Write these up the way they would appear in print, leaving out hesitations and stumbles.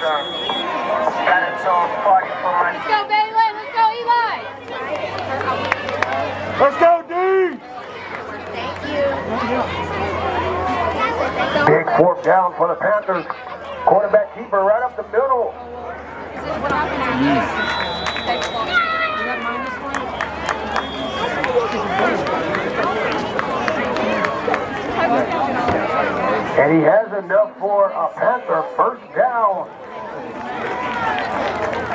Got it, so party fun. Let's go, Bailey. Let's go, Eli. Let's go, D. Big fourth down for the Panthers. Quarterback keeper right up the middle. And he has enough for a Panther first down.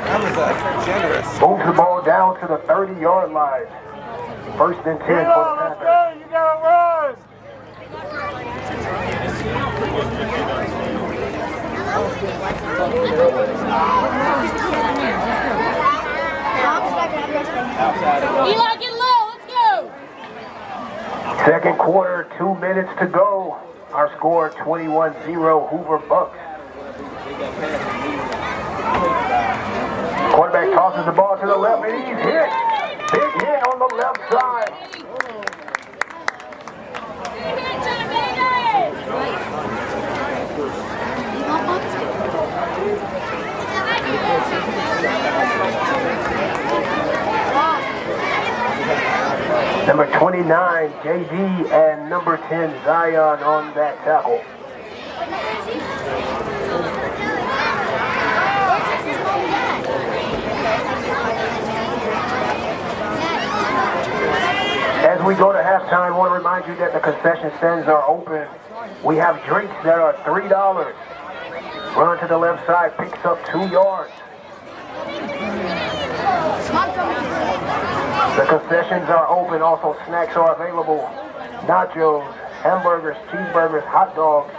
That was generous. Moves the ball down to the 30-yard line. First and 10 for the Panthers. Go, you gotta run. Eli, get low. Let's go. Second quarter, 2 minutes to go. Our score 21-0 Hoover Bucks. Quarterback tosses the ball to the left and he's hit. Big hit on the left side. Number 29, JD, and number 10, Zion on that tackle. As we go to halftime, I want to remind you that the concession stands are open. We have drinks that are $3. Run to the left side, picks up 2 yards. The concessions are open. Also, snacks are available. Nachos, hamburgers, cheeseburgers, hot dogs.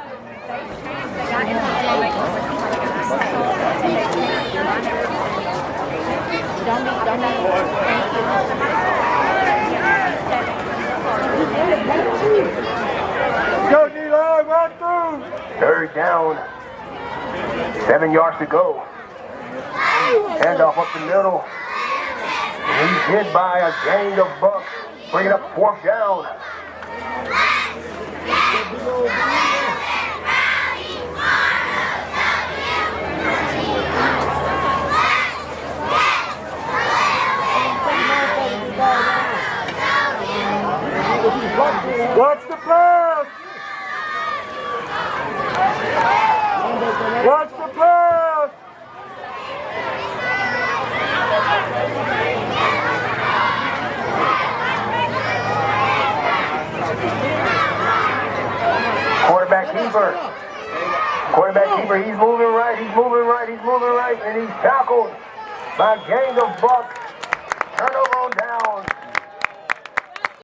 Go, D-line, run through. Third down. 7 yards to go. Handoff up the middle. He's hit by a gang of Bucks. Bring it up fourth down. Watch the pass. Watch the pass. Quarterback keeper, he's moving right, and he's tackled by a gang of Bucks.